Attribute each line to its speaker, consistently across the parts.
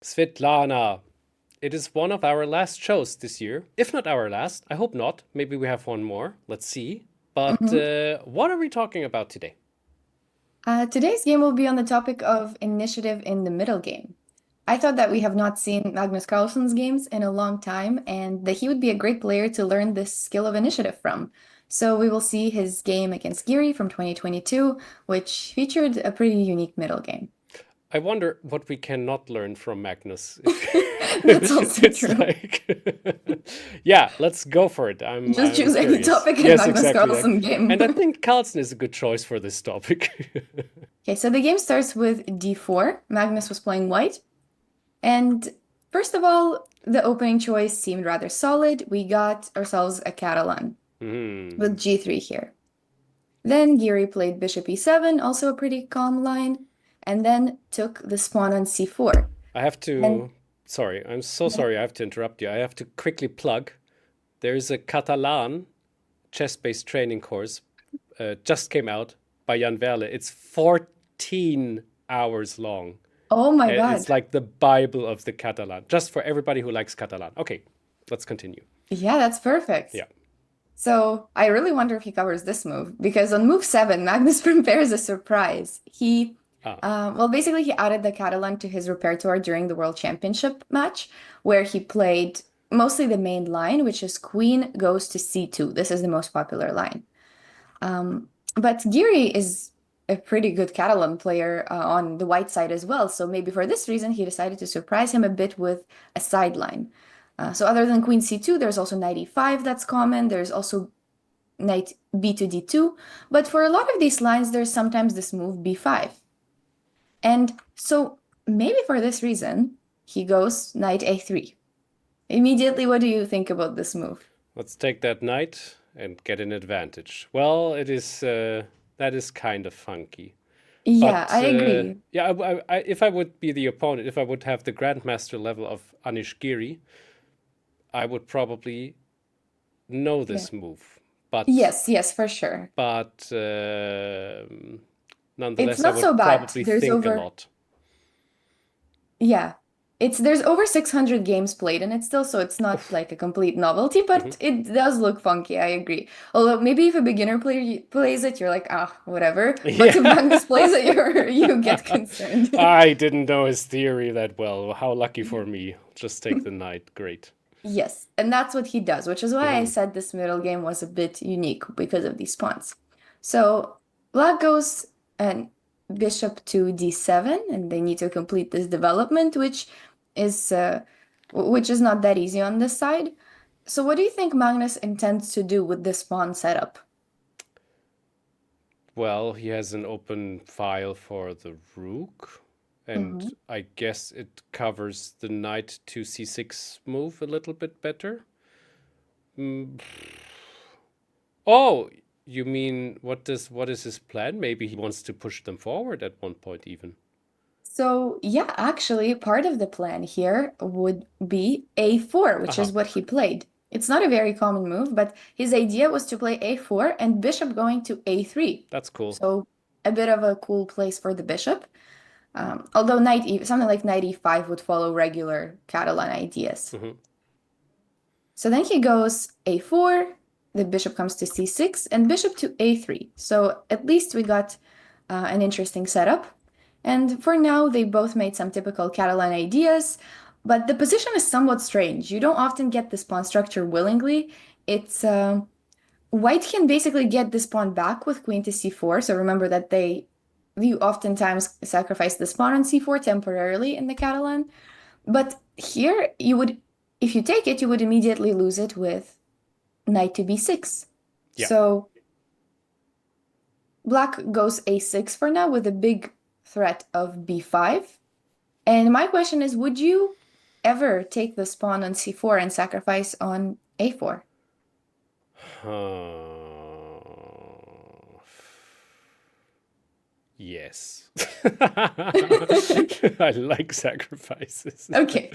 Speaker 1: Svitlana, it is one of our last shows this year. If not our last, I hope not. Maybe we have one more. Let's see. But
Speaker 2: Mhm.
Speaker 1: what are we talking about today?
Speaker 2: Today's game will be on the topic of initiative in the middle game. I thought that we have not seen Magnus Carlsen's games in a long time, and that he would be a great player to learn this skill of initiative from. So we will see his game against Giri from 2022, which featured a pretty unique middle game.
Speaker 1: I wonder what we cannot learn from Magnus.
Speaker 2: That's also
Speaker 1: It's
Speaker 2: true.
Speaker 1: like, yeah, let's go for it.
Speaker 2: Just
Speaker 1: I'm
Speaker 2: choose any
Speaker 1: curious.
Speaker 2: topic in
Speaker 1: Yes,
Speaker 2: Magnus
Speaker 1: exactly.
Speaker 2: Carlsen game.
Speaker 1: And I think Carlsen is a good choice for this topic.
Speaker 2: Okay, so the game starts with d4. Magnus was playing white. And first of all, the opening choice seemed rather solid. We got ourselves a Catalan with
Speaker 1: Hmm.
Speaker 2: g3 here. Then Giri played bishop e7, also a pretty calm line, and then took the pawn on c4.
Speaker 1: I have
Speaker 2: And
Speaker 1: to. Sorry, I'm so sorry. I have to interrupt you. I have to quickly plug. There is a Catalan chess-based training course just came out by Jan Verle. It's 14 hours long.
Speaker 2: oh my
Speaker 1: It's
Speaker 2: God.
Speaker 1: like the Bible of the Catalan, just for everybody who likes Catalan. Okay, let's continue.
Speaker 2: Yeah, that's perfect.
Speaker 1: Yeah.
Speaker 2: So I really wonder if he covers this move because on move 7, Magnus prepares a surprise.
Speaker 1: Ah,
Speaker 2: Well, basically, he added the Catalan to his repertoire during the World Championship match, where he played mostly the main line, which is Queen goes to C2. This is the most popular line. But Giri is a pretty good Catalan player on the white side as well. So maybe for this reason, he decided to surprise him a bit with a sideline. So other than Queen C2, there's also knight E5 that's common. There's also knight B to D2. But for a lot of these lines, there's sometimes this move B5. And so maybe for this reason, he goes knight A3. Immediately, what do you think about this move?
Speaker 1: let's take that knight and get an advantage. Well, it is that is kind of funky.
Speaker 2: Yeah,
Speaker 1: But
Speaker 2: I agree.
Speaker 1: yeah, if I would be the opponent, if I would have the grandmaster level of Anish Giri, I would probably know
Speaker 2: Yeah.
Speaker 1: this move. But
Speaker 2: Yes, yes, for sure.
Speaker 1: but
Speaker 2: It's
Speaker 1: nonetheless, I
Speaker 2: not so
Speaker 1: would
Speaker 2: bad.
Speaker 1: probably think a lot.
Speaker 2: Yeah, there's over 600 games played and it's still so it's not
Speaker 1: Oof.
Speaker 2: like a complete novelty,
Speaker 1: Mhm.
Speaker 2: but it does look funky, I agree. Although maybe if a beginner player plays it, you're like, ah, whatever. But if
Speaker 1: Yeah.
Speaker 2: Magnus plays it, you get concerned.
Speaker 1: I didn't know his theory that well. How lucky for me. Just take the knight. Great.
Speaker 2: Yes, and that's what he does, which is why I
Speaker 1: Hmm.
Speaker 2: said this middle game was a bit unique because of these pawns. So Black goes and bishop to d7, and they need to complete this development, is which is not that easy on this side. So what do you think Magnus intends to do with this pawn setup?
Speaker 1: Well, he has an open file for the rook, and
Speaker 2: Mhm.
Speaker 1: I guess it covers the knight to c6 move a little bit better. Mm. Oh, you mean what is his plan? Maybe he wants to push them forward at one point even.
Speaker 2: So yeah, actually, part of the plan here would be a4, which is
Speaker 1: Aha,
Speaker 2: what he played. It's not a very common move, but his idea was to play a4 and bishop going to a3.
Speaker 1: that's cool.
Speaker 2: So a bit of a cool place for the bishop. Although something like knight e5 would follow regular Catalan ideas.
Speaker 1: Hmm.
Speaker 2: So then he goes a4, the bishop comes to c6, and bishop to a3. So at least we got an interesting setup. And for now, they both made some typical Catalan ideas, but the position is somewhat strange. You don't often get this pawn structure willingly. It's White can basically get this pawn back with queen to c4. So remember that you oftentimes sacrifice this pawn on c4 temporarily in the Catalan. But here you would, if you take it, you would immediately lose it with knight to b6.
Speaker 1: Yeah.
Speaker 2: So Black goes a6 for now with a big threat of b5. And my question is, would you ever take this pawn on c4 and sacrifice on a4?
Speaker 1: Yes. I like sacrifices.
Speaker 2: Okay.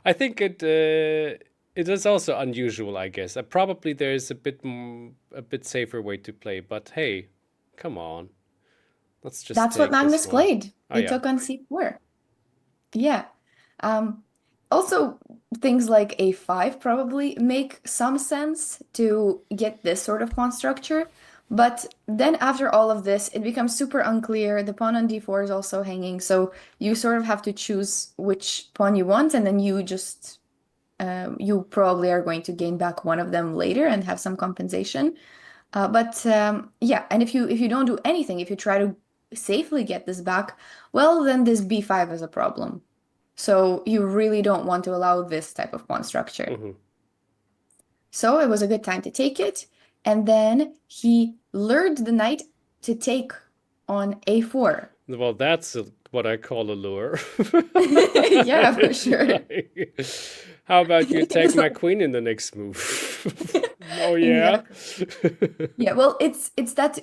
Speaker 1: I think it is also unusual, I guess. Probably there is a bit safer way to play, but hey, come on. Let's just
Speaker 2: That's what
Speaker 1: take this
Speaker 2: Magnus
Speaker 1: one.
Speaker 2: played.
Speaker 1: Oh
Speaker 2: He
Speaker 1: yeah.
Speaker 2: took on c4. Yeah. Um, Also, things like A5 probably make some sense to get this sort of pawn structure. But then after all of this, it becomes super unclear. The pawn on D4 is also hanging, so you sort of have to choose which pawn you want, and then you probably are going to gain back one of them later and have some compensation. But yeah, and if you don't do anything, if you try to safely get this back, well, then this B5 is a problem. So you really don't want to allow this type of pawn structure.
Speaker 1: Hmm.
Speaker 2: So it was a good time to take it. And then he lured the knight to take on A4.
Speaker 1: Well, that's what I call a lure.
Speaker 2: Yeah, for sure.
Speaker 1: Like, how about you take my
Speaker 2: So,
Speaker 1: queen in the next move? Oh yeah.
Speaker 2: exactly. Yeah, well, it's that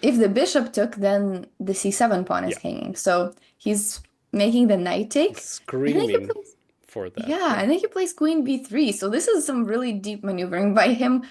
Speaker 2: if the bishop took, then the C7 pawn is
Speaker 1: Yeah,
Speaker 2: hanging. So he's making the knight take. And then he
Speaker 1: screaming
Speaker 2: plays,
Speaker 1: for that.
Speaker 2: yeah,
Speaker 1: Yeah.
Speaker 2: and then he plays queen B3. So this is some really deep maneuvering by him.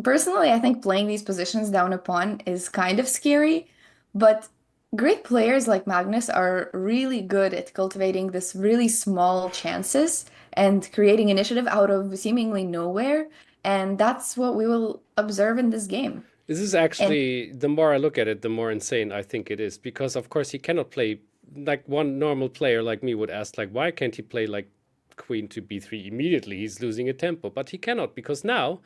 Speaker 2: Personally, I think playing these positions down a pawn is kind of scary, but great players like Magnus are really good at cultivating this really small chances and creating initiative out of seemingly nowhere. And that's what we will observe in this game.
Speaker 1: This is
Speaker 2: And
Speaker 1: actually, the more I look at it, the more insane I think it is. Because of course he cannot play like one normal player like me would ask, like, why can't he play like queen to b3 immediately? He's losing a tempo. But he cannot, because now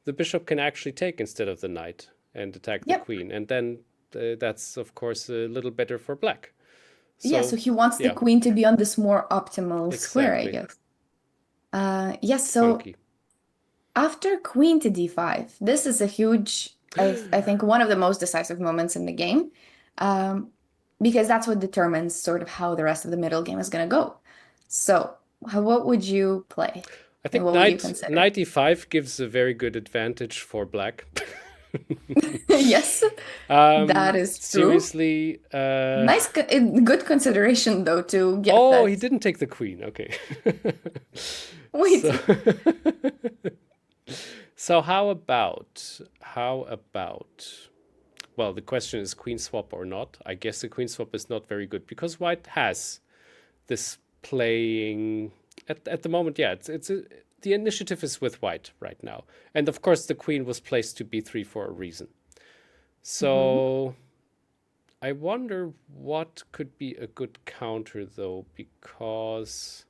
Speaker 1: the bishop can actually take instead of the knight and attack the
Speaker 2: yep,
Speaker 1: queen. And then that's of course a little better for black.
Speaker 2: yeah, so
Speaker 1: So
Speaker 2: he wants the
Speaker 1: yeah,
Speaker 2: queen to be on this more optimal square, I
Speaker 1: exactly.
Speaker 2: guess. Yes, so
Speaker 1: Funky.
Speaker 2: after queen to d5, this is a huge, I think, one of the most decisive moments in the game, um, because that's what determines sort of how the rest of the middle game is going to go. So, what would you play,
Speaker 1: I
Speaker 2: and
Speaker 1: think
Speaker 2: what would you
Speaker 1: knight
Speaker 2: consider?
Speaker 1: knight e5 gives a very good advantage for black.
Speaker 2: Yes, that is true.
Speaker 1: Seriously,
Speaker 2: Good consideration though to get
Speaker 1: oh, he
Speaker 2: that.
Speaker 1: didn't take the queen. Okay.
Speaker 2: Wait,
Speaker 1: So so how about well, the question is queen swap or not. I guess the queen swap is not very good because white has this playing at the moment. Yeah, the initiative is with white right now. And of course the queen was placed to b3 for a reason.
Speaker 2: Mhm.
Speaker 1: So I wonder what could be a good counter though, because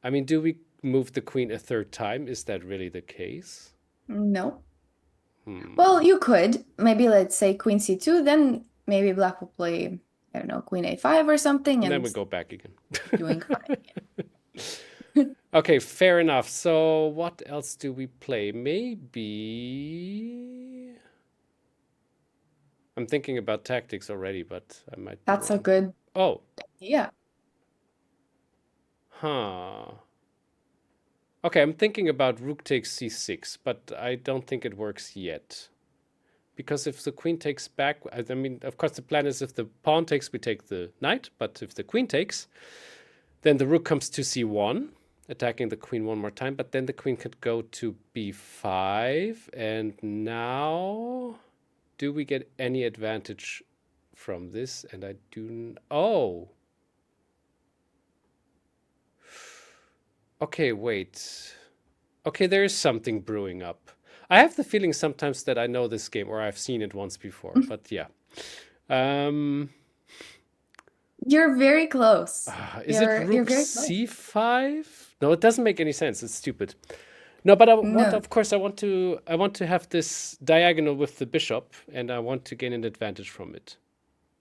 Speaker 1: I mean, do we move the queen a third time? Is that really the case?
Speaker 2: No.
Speaker 1: Hmm.
Speaker 2: Well, you could. Maybe let's say queen c2, then maybe black will play, I don't know, queen a5 or something
Speaker 1: And then
Speaker 2: and
Speaker 1: we go back again.
Speaker 2: doing fine.
Speaker 1: Okay, fair enough. So what else do we play? Maybe I'm thinking about tactics already, but I might be
Speaker 2: That's a
Speaker 1: wrong.
Speaker 2: good
Speaker 1: Oh,
Speaker 2: idea.
Speaker 1: huh. Okay, I'm thinking about rook takes c6, but I don't think it works yet. Because if the queen takes back, I mean, of course, the plan is if the pawn takes, we take the knight. But if the queen takes, then the rook comes to c1, attacking the queen one more time. But then the queen could go to b5. And now, do we get any advantage from this? And I do. Oh, okay, wait. Okay, there is something brewing up. I have the feeling sometimes that I know this game or I've seen it once before, but yeah. Um,
Speaker 2: You're very close.
Speaker 1: is it
Speaker 2: You're
Speaker 1: rook
Speaker 2: very close.
Speaker 1: c5? No, it doesn't make any sense. It's stupid. No, but I want,
Speaker 2: No.
Speaker 1: of course, I want to have this diagonal with the bishop, and I want to gain an advantage from it.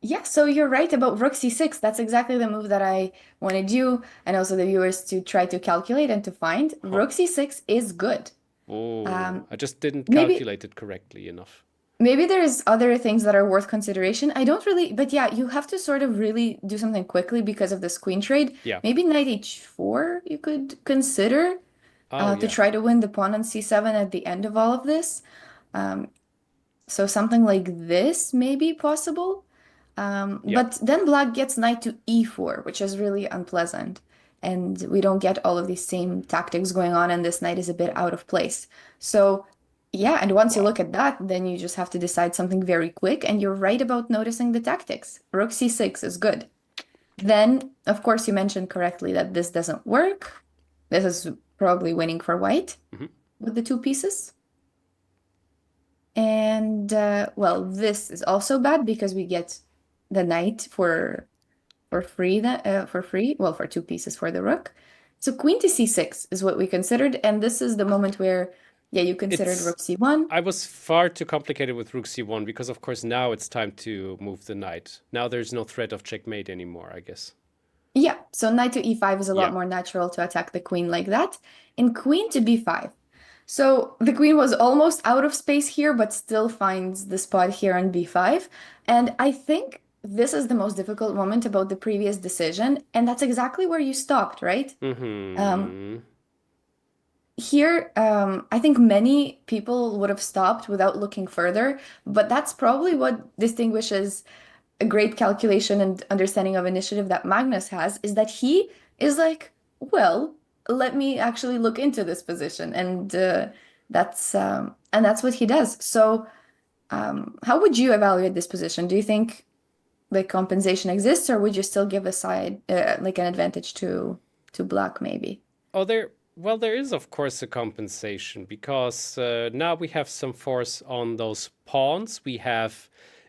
Speaker 2: Yeah, so you're right about rook c6. That's exactly the move that I wanted you and also the viewers to try to calculate and to find.
Speaker 1: Huh.
Speaker 2: Rook c6 is good.
Speaker 1: Oh,
Speaker 2: Um,
Speaker 1: I just didn't
Speaker 2: maybe
Speaker 1: calculate it correctly enough.
Speaker 2: Maybe there's other things that are worth consideration. I don't really, but yeah, you have to sort of really do something quickly because of this queen trade.
Speaker 1: Yeah.
Speaker 2: Maybe knight h4 you could consider
Speaker 1: Oh,
Speaker 2: to
Speaker 1: yeah.
Speaker 2: try to win the pawn on c7 at the end of all of this. Um, so something like this may be possible.
Speaker 1: Yeah.
Speaker 2: But then black gets knight to e4, which is really unpleasant. And we don't get all of these same tactics going on, and this knight is a bit out of place. So, yeah, and once you
Speaker 1: Wow.
Speaker 2: look at that, then you just have to decide something very quick, and you're right about noticing the tactics. Rook c6 is good. Then, of course, you mentioned correctly that this doesn't work. This is probably winning for white
Speaker 1: Mhm.
Speaker 2: with the two pieces. And well, this is also bad because we get the knight for free for free. Well, for two pieces for the rook. So queen to c6 is what we considered, and this is the moment where, yeah, you considered
Speaker 1: It's
Speaker 2: rook c1.
Speaker 1: I was far too complicated with rook c1 because of course now it's time to move the knight. Now there's no threat of checkmate anymore, I guess.
Speaker 2: Yeah, so knight to e5 is a
Speaker 1: Yeah.
Speaker 2: lot more natural to attack the queen like that. And queen to b5. So the queen was almost out of space here, but still finds the spot here on b5. And I think this is the most difficult moment about the previous decision, and that's exactly where you stopped, right? Um,
Speaker 1: Mm-hmm.
Speaker 2: Here, I think many people would have stopped without looking further, but that's probably what distinguishes a great calculation and understanding of initiative that Magnus has, is that he is like, well, let me actually look into this position, and that's what he does. So, how would you evaluate this position? Do you think like compensation exists, or would you still give a side like an advantage to black maybe?
Speaker 1: Oh, there is of course a compensation because now we have some force on those pawns.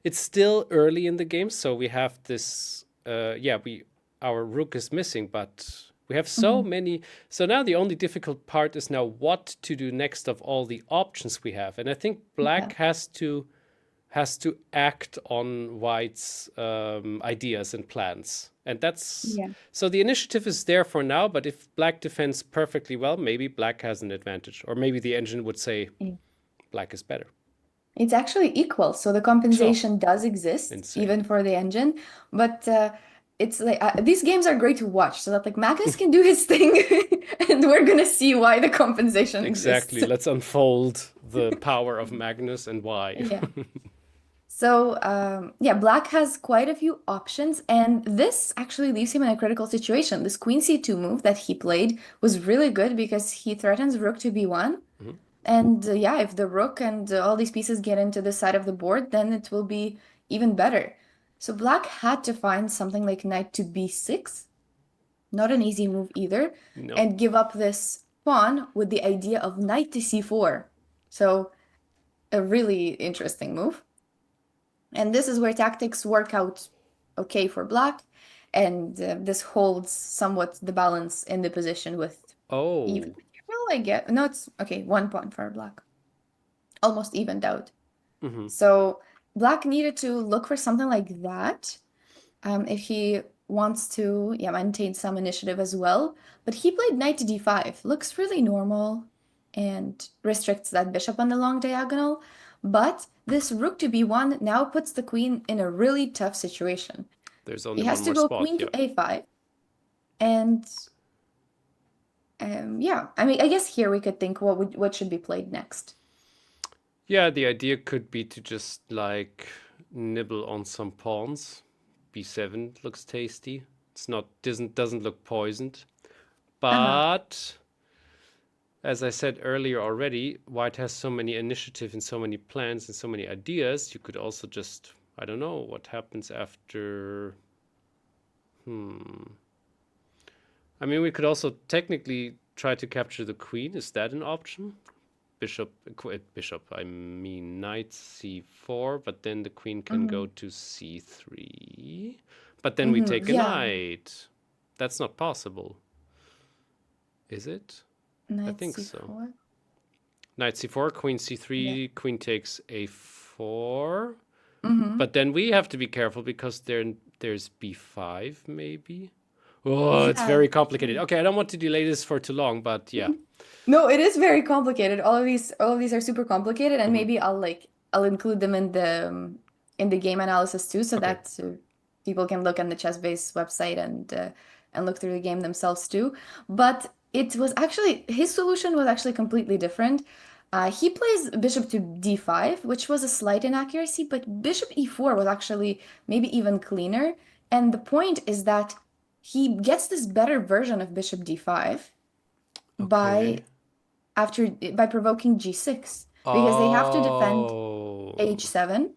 Speaker 1: It's still early in the game, so we have this. Yeah, we our rook is missing, but we have so
Speaker 2: Mhm.
Speaker 1: many. So now the only difficult part is now what to do next of all the options we have, and I think
Speaker 2: Yeah.
Speaker 1: black has to act on White's ideas and plans. And that's
Speaker 2: Yeah.
Speaker 1: so the initiative is there for now, but if Black defends perfectly well, maybe Black has an advantage. Or maybe the engine would say
Speaker 2: Yeah.
Speaker 1: Black is better.
Speaker 2: It's actually equal, so the
Speaker 1: Oh,
Speaker 2: compensation does exist
Speaker 1: insane.
Speaker 2: even for the engine, but it's like these games are great to watch, so that like Magnus can do his thing, and we're gonna see why the compensation exists.
Speaker 1: Exactly. Let's unfold the power of Magnus and why.
Speaker 2: Yeah. So yeah, Black has quite a few options, and this actually leaves him in a critical situation. This Queen C2 move that he played was really good because he threatens Rook to B1.
Speaker 1: Mhm.
Speaker 2: And yeah, if the rook and all these pieces get into this side of the board, then it will be even better. So black had to find something like knight to b6, not an easy move either,
Speaker 1: No.
Speaker 2: and give up this pawn with the idea of knight to c4. So a really interesting move. And this is where tactics work out okay for black, and this holds somewhat the balance in the position with even.
Speaker 1: Oh.
Speaker 2: Well, I get no, it's okay. 1 pawn for black, almost evened out.
Speaker 1: Hmm.
Speaker 2: So Black needed to look for something like that if he wants to, yeah, maintain some initiative as well. But he played knight to d5. Looks really normal and restricts that bishop on the long diagonal. But this rook to b1 now puts the queen in a really tough situation.
Speaker 1: There's
Speaker 2: He
Speaker 1: only one
Speaker 2: has to
Speaker 1: more
Speaker 2: go
Speaker 1: spot.
Speaker 2: queen to
Speaker 1: Yeah.
Speaker 2: a5. And yeah, I mean, I guess here we could think what should be played next.
Speaker 1: Yeah, the idea could be to just like nibble on some pawns. B7 looks tasty. It's not doesn't look poisoned.
Speaker 2: Uh-huh.
Speaker 1: But as I said earlier already, White has so many initiative and so many plans and so many ideas. You could also just I don't know what happens after. Hmm. I mean, we could also technically try to capture the queen. Is that an option? Bishop. I mean, knight c4, but then the queen can go
Speaker 2: Hmm.
Speaker 1: to c3. But then we
Speaker 2: Hmm.
Speaker 1: take a
Speaker 2: Yeah,
Speaker 1: knight. That's not possible, is it? I
Speaker 2: knight
Speaker 1: think so.
Speaker 2: c4.
Speaker 1: Knight c4, queen
Speaker 2: Yeah.
Speaker 1: c3, queen takes a4.
Speaker 2: Hmm.
Speaker 1: But then we have to be careful because there's b5 maybe. Oh, it's
Speaker 2: Yeah.
Speaker 1: very complicated. Okay, I don't want to delay this for too long, but yeah.
Speaker 2: No, it is very complicated. All of these are super complicated, and
Speaker 1: Hmm.
Speaker 2: maybe I'll include them in the game analysis too, so
Speaker 1: Okay.
Speaker 2: that people can look on the ChessBase website and look through the game themselves too. But it was actually his solution was actually completely different. He plays bishop to d5, which was a slight inaccuracy, but bishop e4 was actually maybe even cleaner. And the point is that he gets this better version of bishop d5
Speaker 1: Okay.
Speaker 2: by by provoking g6 because they have to defend
Speaker 1: Oh.
Speaker 2: h7.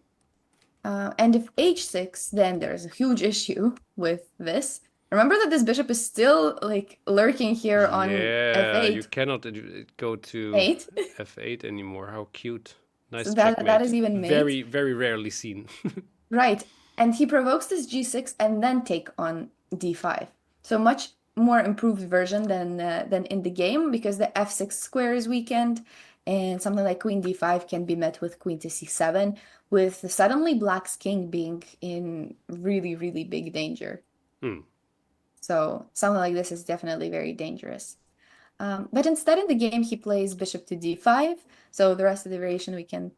Speaker 2: And if h6, then there's a huge issue with this. Remember that this bishop is still like lurking here on
Speaker 1: Yeah, you
Speaker 2: f8,
Speaker 1: cannot go to
Speaker 2: 8.
Speaker 1: f8 anymore. How cute.
Speaker 2: So
Speaker 1: Nice
Speaker 2: that
Speaker 1: checkmate.
Speaker 2: is even mate.
Speaker 1: Very, very rarely seen.
Speaker 2: Right. And he provokes this g6 and then take on d5. So much more improved version than in the game because the f6 square is weakened and something like queen d5 can be met with queen to c7 with suddenly black's king being in really, really big danger.
Speaker 1: Hmm.
Speaker 2: So something like this is definitely very dangerous. But instead in the game he plays bishop to d5. So the rest of the variation we can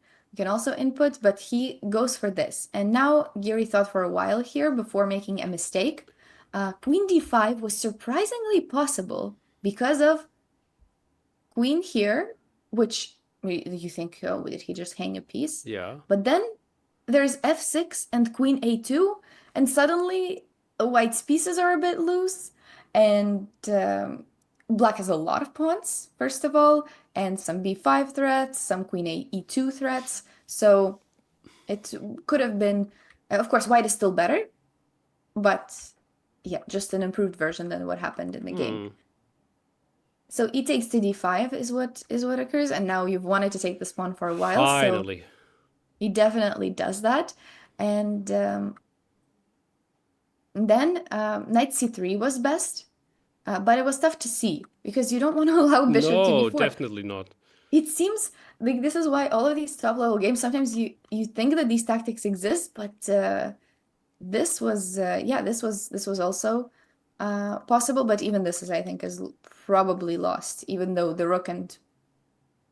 Speaker 2: also input, but he goes for this. And now Giri thought for a while here before making a mistake. Queen d5 was surprisingly possible because of queen here, which you think, oh, did he just hang a piece?
Speaker 1: Yeah.
Speaker 2: But then there's f6 and queen a2, and suddenly white's pieces are a bit loose, and black has a lot of pawns, first of all, and some b5 threats, some queen e2 threats. So it could have been, of course, white is still better, but yeah, just an improved version than what happened in the game.
Speaker 1: Hmm.
Speaker 2: So e takes to d5 is what occurs, and now you've wanted to take this pawn for a while, so
Speaker 1: Finally.
Speaker 2: he definitely does that. And then knight c3 was best, but it was tough to see because you don't want to allow bishop to
Speaker 1: No,
Speaker 2: b4.
Speaker 1: definitely not.
Speaker 2: It seems like this is why all of these top level games sometimes you think that these tactics exist, but this was this was also possible. But even this is I think is probably lost, even though the rook and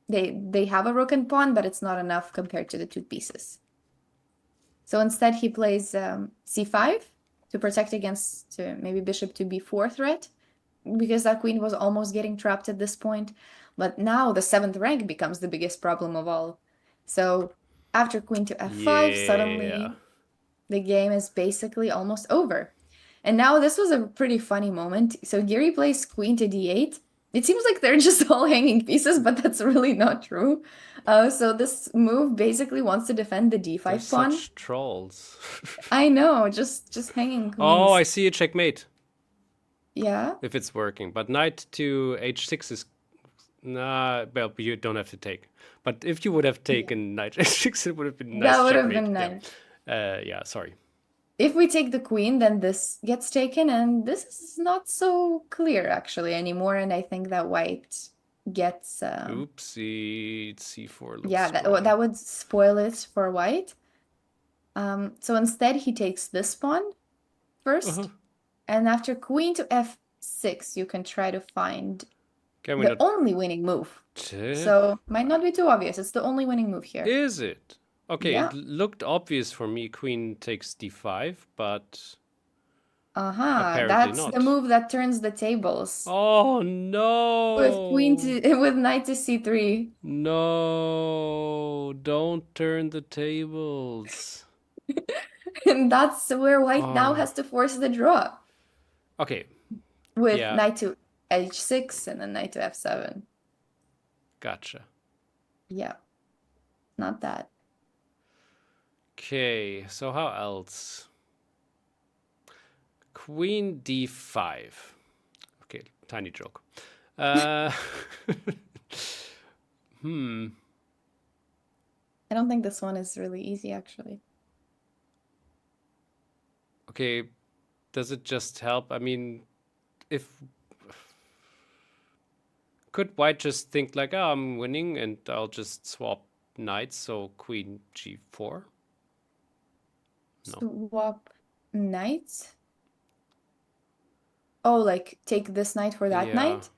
Speaker 2: they have a rook and pawn, but it's not enough compared to the two pieces. So instead he plays c5 to protect against maybe bishop to b4 threat, because that queen was almost getting trapped at this point. But now the 7th rank becomes the biggest problem of all. So after queen to f5,
Speaker 1: Yeah.
Speaker 2: suddenly the game is basically almost over. And now this was a pretty funny moment. So Giri plays queen to d8. It seems like they're just all hanging pieces, but that's really not true. So this move basically wants to defend the
Speaker 1: They're
Speaker 2: d5 pawn.
Speaker 1: such trolls.
Speaker 2: I know, just hanging
Speaker 1: Oh, I
Speaker 2: queens.
Speaker 1: see a checkmate.
Speaker 2: Yeah.
Speaker 1: If it's working. But knight to h6 is... Nah, well, you don't have to take. But if you would have taken knight h6, it would have been a
Speaker 2: That
Speaker 1: nice
Speaker 2: would have
Speaker 1: checkmate.
Speaker 2: been nice.
Speaker 1: Yeah, sorry.
Speaker 2: If we take the queen, then this gets taken, and this is not so clear actually anymore. And I think that white gets
Speaker 1: Oopsie, c4 looks
Speaker 2: yeah,
Speaker 1: strong.
Speaker 2: that would spoil it for white. So instead he takes this pawn first, and after queen to f6, you can try to find
Speaker 1: Can we
Speaker 2: the
Speaker 1: not...
Speaker 2: only winning move. So might not be too obvious. It's the only winning move here.
Speaker 1: Is it? Okay,
Speaker 2: Yeah.
Speaker 1: it looked obvious for me. Queen takes d5, but apparently
Speaker 2: That's
Speaker 1: not.
Speaker 2: the move that turns the tables.
Speaker 1: Oh
Speaker 2: With queen
Speaker 1: no!
Speaker 2: to with knight to c3.
Speaker 1: No! Don't turn the tables.
Speaker 2: And that's where white now
Speaker 1: Oh.
Speaker 2: has to force the draw.
Speaker 1: Okay.
Speaker 2: With
Speaker 1: Yeah.
Speaker 2: knight to h6 and then knight to f7.
Speaker 1: Gotcha.
Speaker 2: Yeah. Not that.
Speaker 1: Okay, so how else? Queen d5. Okay, tiny joke.
Speaker 2: I don't think this one is really easy actually.
Speaker 1: Okay, does it just help? I mean, if... Could white just think like, oh, I'm winning and I'll just swap knights, so queen g4? No.
Speaker 2: Swap knights? Oh, like take this knight for that
Speaker 1: Yeah.
Speaker 2: knight?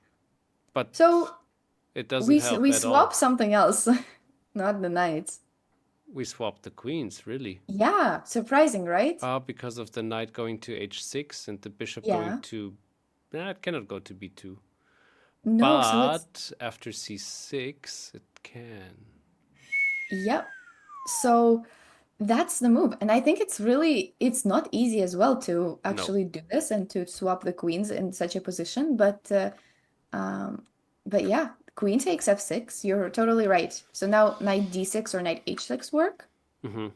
Speaker 1: But
Speaker 2: So
Speaker 1: it doesn't help
Speaker 2: we
Speaker 1: at all.
Speaker 2: swap something else, not the knights.
Speaker 1: We swap the queens, really.
Speaker 2: Yeah, surprising, right?
Speaker 1: Because of the knight going to h6 and the bishop
Speaker 2: Yeah.
Speaker 1: going to... Nah, it cannot go to b2.
Speaker 2: No, so it's
Speaker 1: But after c6, it can.
Speaker 2: yep. So that's the move. And I think it's not easy as well to actually do this and to swap the queens in such a position. But yeah, queen takes f6. You're totally right. So now knight d6 or knight h6 work.
Speaker 1: Mm-hmm.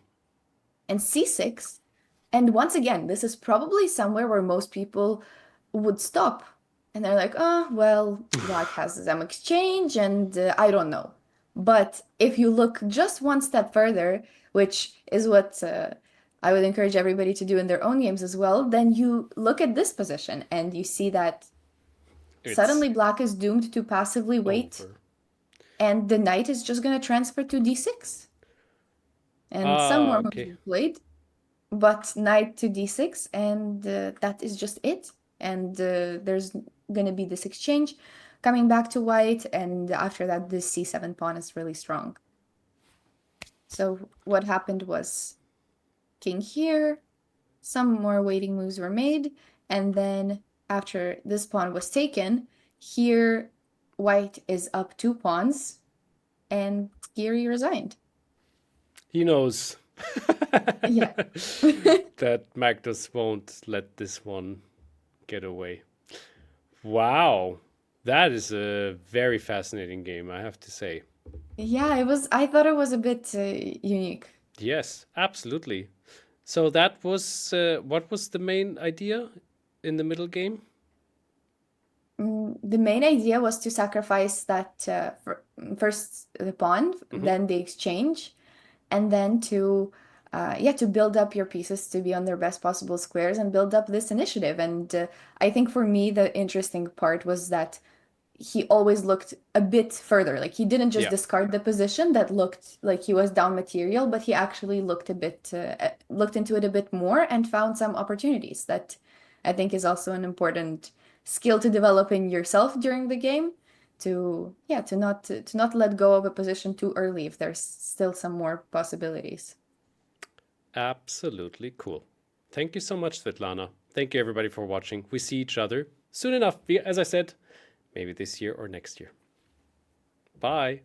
Speaker 2: And c6. And once again, this is probably somewhere where most people would stop. And they're like, oh, well, Black has them exchange, and I don't know. But if you look just one step further, which is what I would encourage everybody to do in their own games as well, then you look at this position and you see that
Speaker 1: It's
Speaker 2: suddenly Black is doomed to passively wait,
Speaker 1: over.
Speaker 2: and the knight is just going to transfer to d6. And some more moves
Speaker 1: Okay.
Speaker 2: were played, but knight to d6, and that is just it. And there's going to be this exchange coming back to white, and after that, this c7 pawn is really strong. So what happened was king here, some more waiting moves were made, and then after this pawn was taken, here white is up 2 pawns, and Giri resigned.
Speaker 1: He knows
Speaker 2: Yeah.
Speaker 1: that Magnus won't let this one get away. Wow. That is a very fascinating game, I have to say.
Speaker 2: Yeah, it was. I thought it was a bit unique.
Speaker 1: Yes, absolutely. So that was what was the main idea in the middle game?
Speaker 2: The main idea was to sacrifice that first the pawn, then the exchange, and then to to build up your pieces to be on their best possible squares and build up this initiative. And I think for me the interesting part was that he always looked a bit further. Like he didn't just
Speaker 1: Yeah.
Speaker 2: discard the position that looked like he was down material, but he actually looked a bit looked into it a bit more and found some opportunities that I think is also an important skill to develop in yourself during the game to to not let go of a position too early if there's still some more possibilities.
Speaker 1: Absolutely cool. Thank you so much, Svetlana. Thank you, everybody, for watching. We see each other soon enough, as I said, maybe this year or next year. Bye.